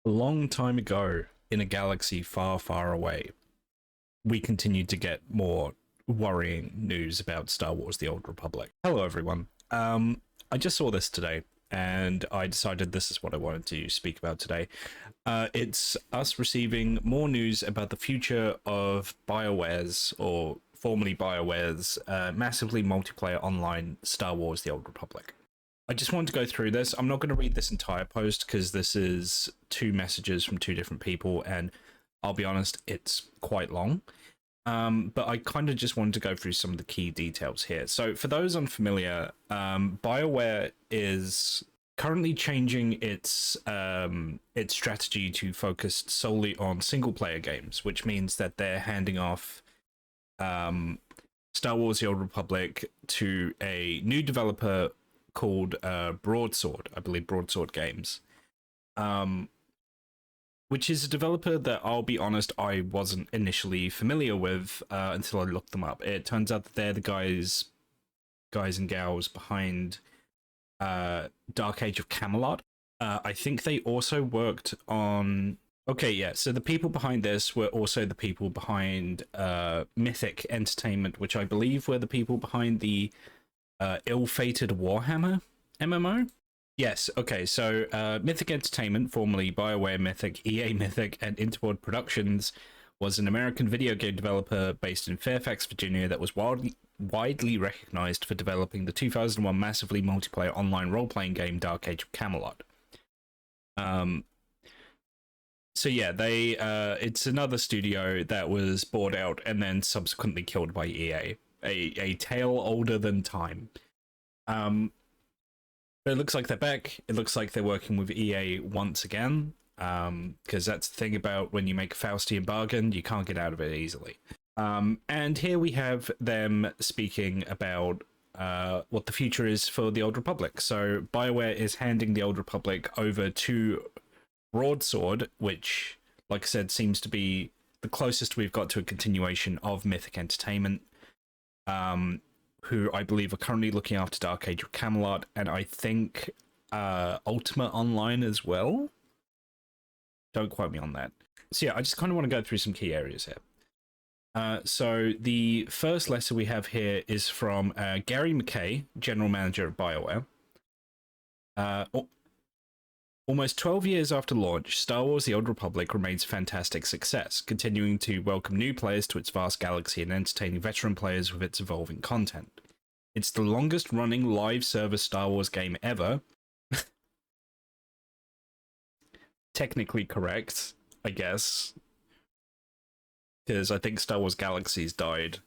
A long time ago, in a galaxy far, far away, we continued to get more worrying news about Star Wars: The Old Republic. Hello, everyone. I just saw this today, and I decided this is what I wanted to speak about today. It's us receiving more news about the future of Bioware's, or formerly Bioware's, massively multiplayer online Star Wars: The Old Republic. I just wanted to go through this. I'm not going to read this entire post because this is two messages from two different people, and I'll be honest, it's quite long. But I kind of just wanted to go through some of the key details here. So for those unfamiliar, BioWare is currently changing its strategy to focus solely on single-player games, which means that they're handing off Star Wars: The Old Republic to a new developer called Broadsword, I believe Broadsword Games, which is a developer that, I'll be honest, I wasn't initially familiar with until I looked them up. It turns out that they're the guys and gals behind Dark Age of Camelot. I think they also worked on... Okay, yeah, so the people behind this were also the people behind Mythic Entertainment, which I believe were the people behind the Ill-Fated Warhammer MMO? Yes, okay, so Mythic Entertainment, formerly BioWare Mythic, EA Mythic, and Interboard Productions, was an American video game developer based in Fairfax, Virginia, that was widely recognized for developing the 2001 massively multiplayer online role-playing game Dark Age of Camelot. So yeah, it's another studio that was bought out and then subsequently killed by EA. A tale older than time. But it looks like they're back. It looks like they're working with EA once again, because that's the thing about when you make a Faustian bargain, you can't get out of it easily. And here we have them speaking about what the future is for the Old Republic. So BioWare is handing the Old Republic over to Broadsword, which, like I said, seems to be the closest we've got to a continuation of Mythic Entertainment, who I believe are currently looking after Dark Age of Camelot, and I think Ultima Online as well. Don't quote me on that. So yeah, I just kind of want to go through some key areas here. So the first letter we have here is from Gary McKay, General Manager of BioWare. Almost 12 years after launch, Star Wars: The Old Republic remains a fantastic success, continuing to welcome new players to its vast galaxy and entertaining veteran players with its evolving content. It's the longest-running live-service Star Wars game ever. Technically correct, I guess, because I think Star Wars Galaxies died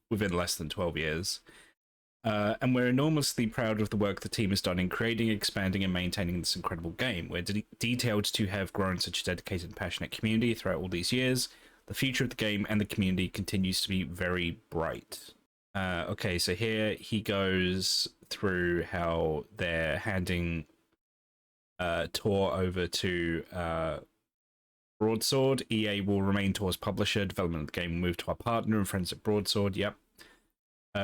within less than 12 years. And we're enormously proud of the work the team has done in creating, expanding, and maintaining this incredible game. We're detailed to have grown such a dedicated and passionate community throughout all these years. The future of the game and the community continues to be very bright. Okay, so here he goes through how they're handing TOR over to Broadsword. EA will remain TOR's publisher. Development of the game will move to our partner and friends at Broadsword. Yep.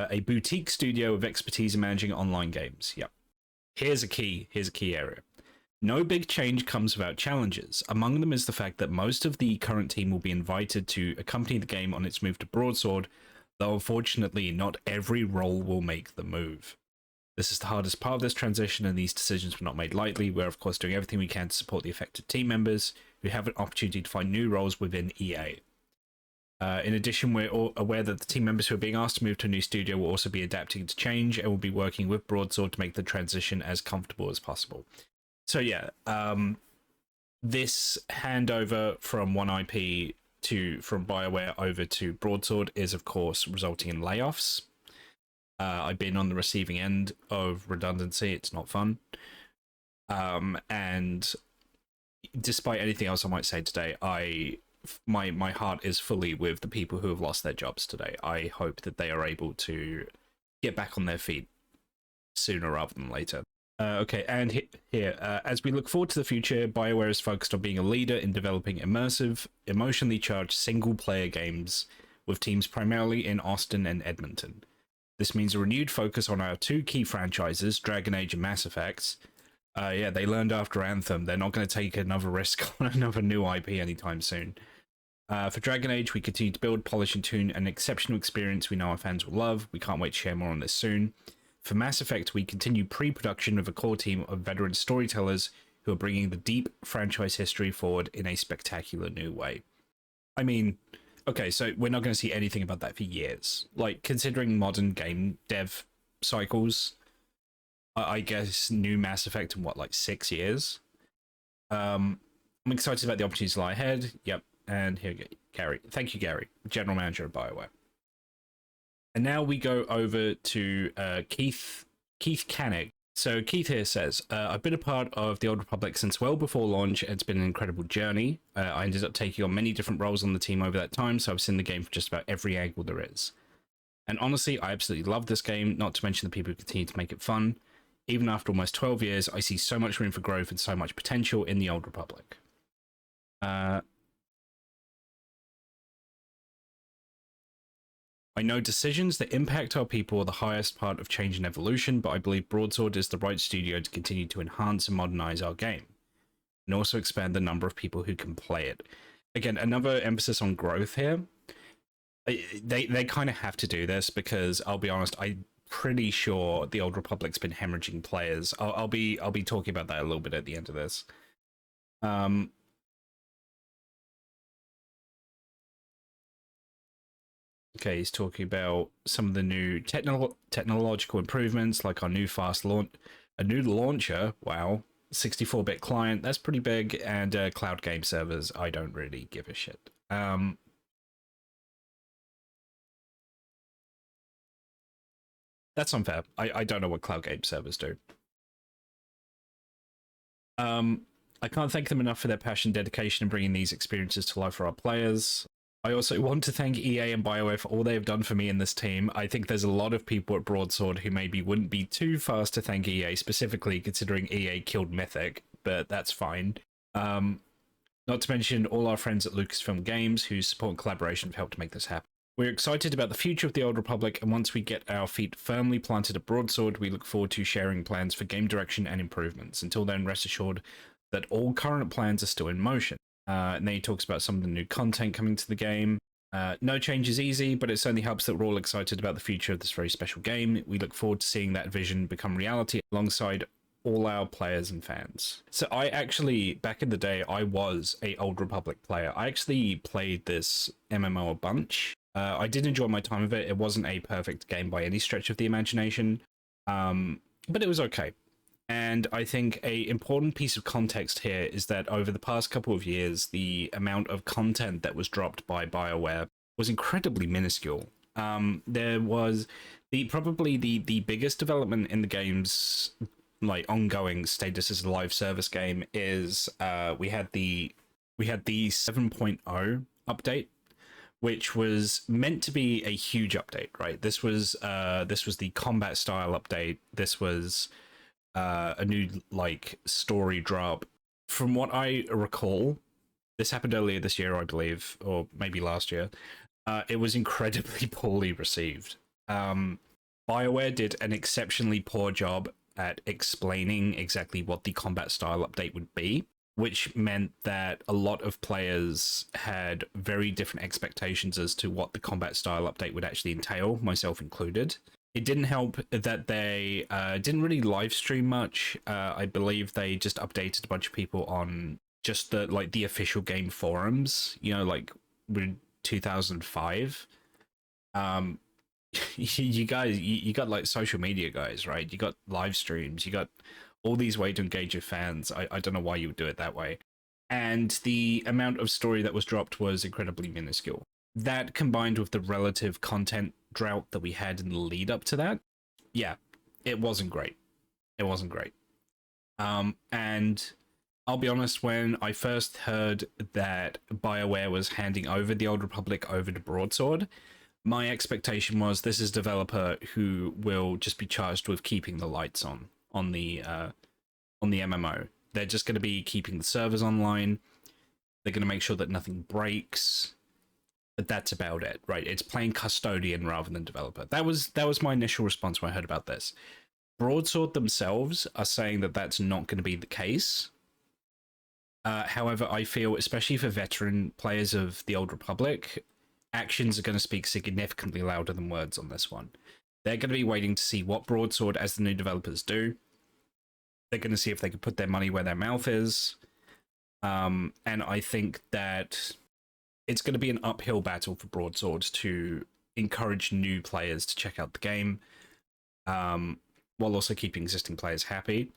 A boutique studio with expertise in managing online games. Yep. Here's a key area. No big change comes without challenges. Among them is the fact that most of the current team will be invited to accompany the game on its move to Broadsword, though unfortunately not every role will make the move. This is the hardest part of this transition, and these decisions were not made lightly. We're of course doing everything we can to support the affected team members who have an opportunity to find new roles within EA. In addition, we're all aware that the team members who are being asked to move to a new studio will also be adapting to change and will be working with Broadsword to make the transition as comfortable as possible. So yeah, this handover from one IP from BioWare over to Broadsword is of course resulting in layoffs. I've been on the receiving end of redundancy. It's not fun. And despite anything else I might say today, my heart is fully with the people who have lost their jobs today. I hope that they are able to get back on their feet sooner rather than later. Okay, and here, as we look forward to the future, BioWare is focused on being a leader in developing immersive, emotionally charged single-player games with teams primarily in Austin and Edmonton. This means a renewed focus on our two key franchises, Dragon Age and Mass Effect, Yeah, they learned after Anthem. They're not going to take another risk on another new IP anytime soon. For Dragon Age, we continue to build, polish, and tune an exceptional experience we know our fans will love. We can't wait to share more on this soon. For Mass Effect, we continue pre-production with a core team of veteran storytellers who are bringing the deep franchise history forward in a spectacular new way. I mean, okay, so we're not going to see anything about that for years. Like, considering modern game dev cycles, I guess new Mass Effect in what, like 6 years? I'm excited about the opportunities that lie ahead. Yep. And here we go, Gary. Thank you, Gary, General Manager of Bioware. And now we go over to Keith Canick. So Keith here says, I've been a part of the Old Republic since well before launch, and it's been an incredible journey. I ended up taking on many different roles on the team over that time, so I've seen the game from just about every angle there is. And honestly, I absolutely love this game, not to mention the people who continue to make it fun. Even after almost 12 years, I see so much room for growth and so much potential in the Old Republic. I know decisions that impact our people are the highest part of change and evolution, but I believe Broadsword is the right studio to continue to enhance and modernize our game, and also expand the number of people who can play it. Again, another emphasis on growth here. They kind of have to do this because I'll be honest, I'm pretty sure the Old Republic's been hemorrhaging players. I'll be talking about that a little bit at the end of this. Okay, he's talking about some of the new technological improvements, like our new a new launcher. Wow, 64-bit client. That's pretty big, and cloud game servers. I don't really give a shit. That's unfair. I don't know what cloud game servers do. I can't thank them enough for their passion, dedication, and bringing these experiences to life for our players. I also want to thank EA and Bioware for all they have done for me in this team. I think there's a lot of people at Broadsword who maybe wouldn't be too fast to thank EA, specifically considering EA killed Mythic, but that's fine. Not to mention all our friends at Lucasfilm Games, whose support and collaboration have helped to make this happen. We're excited about the future of the Old Republic, and once we get our feet firmly planted at Broadsword, we look forward to sharing plans for game direction and improvements. Until then, rest assured that all current plans are still in motion. And then he talks about some of the new content coming to the game. No change is easy, but it certainly helps that we're all excited about the future of this very special game. We look forward to seeing that vision become reality alongside all our players and fans. So I actually, back in the day, I was a Old Republic player. I actually played this MMO a bunch. I did enjoy my time of it. It wasn't a perfect game by any stretch of the imagination, but it was okay. And I think an important piece of context here is that over the past couple of years, the amount of content that was dropped by BioWare was incredibly minuscule. There was probably the biggest development in the game's like ongoing status as a live service game is we had the 7.0 update, which was meant to be a huge update, right? This was the combat style update. This was a new like story drop. From what I recall, this happened earlier this year, I believe, or maybe last year. It was incredibly poorly received. BioWare did an exceptionally poor job at explaining exactly what the combat style update would be, which meant that a lot of players had very different expectations as to what the combat style update would actually entail, myself included. It didn't help that they didn't really live stream much. I believe they just updated a bunch of people on just the official game forums, like 2005. You guys, you got like social media guys, right? You got live streams, you got all these ways to engage your fans. I don't know why you would do it that way. And the amount of story that was dropped was incredibly minuscule. That combined with the relative content drought that we had in the lead up to that, yeah, it wasn't great. It wasn't great. And I'll be honest, when I first heard that BioWare was handing over the Old Republic over to Broadsword, my expectation was this is a developer who will just be charged with keeping the lights on the MMO. They're just going to be keeping the servers online. They're going to make sure that nothing breaks. But that's about it, right? It's playing custodian rather than developer. That was my initial response when I heard about this. Broadsword themselves are saying that that's not going to be the case. However, I feel, especially for veteran players of the Old Republic, actions are going to speak significantly louder than words on this one. They're going to be waiting to see what Broadsword, as the new developers do. They're going to see if they can put their money where their mouth is. And I think that it's going to be an uphill battle for Broadsword to encourage new players to check out the game, while also keeping existing players happy.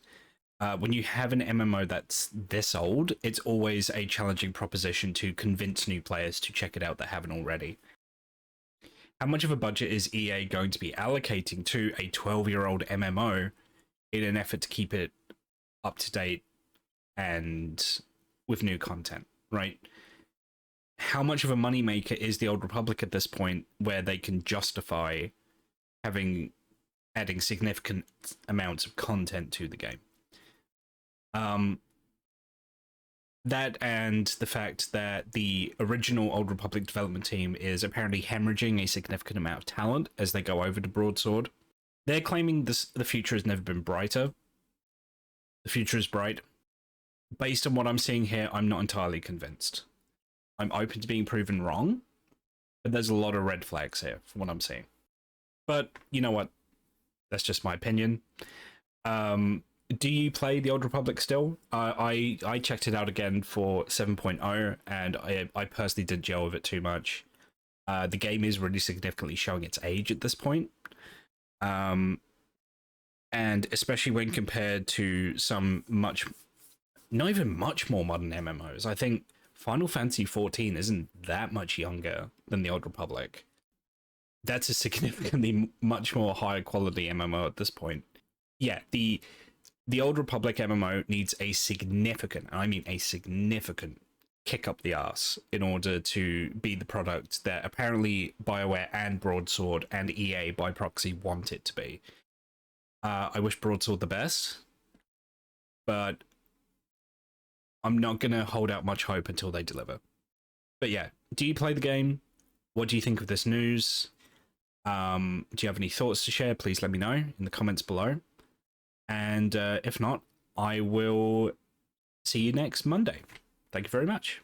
When you have an MMO that's this old, it's always a challenging proposition to convince new players to check it out that haven't already. How much of a budget is EA going to be allocating to a 12-year-old MMO in an effort to keep it up to date and with new content, right? How much of a moneymaker is the Old Republic at this point where they can justify adding significant amounts of content to the game? That and the fact that the original Old Republic development team is apparently hemorrhaging a significant amount of talent as they go over to Broadsword. They're claiming the future has never been brighter. The future is bright. Based on what I'm seeing here, I'm not entirely convinced. I'm open to being proven wrong, but there's a lot of red flags here from what I'm seeing. But you know what? That's just my opinion. Do you play the Old Republic still? I checked it out again for 7.0, and I personally didn't gel with it too much. The game is really significantly showing its age at this point. And especially when compared to some not even much more modern MMOs. I think Final Fantasy XIV isn't that much younger than the Old Republic. That's a significantly much more higher quality MMO at this point. Yeah, the Old Republic MMO needs a significant, and I mean a significant, kick up the ass in order to be the product that apparently Bioware and Broadsword and EA by proxy want it to be. I wish Broadsword the best, but I'm not going to hold out much hope until they deliver. But yeah, do you play the game? What do you think of this news? Do you have any thoughts to share? Please let me know in the comments below. And if not, I will see you next Monday. Thank you very much.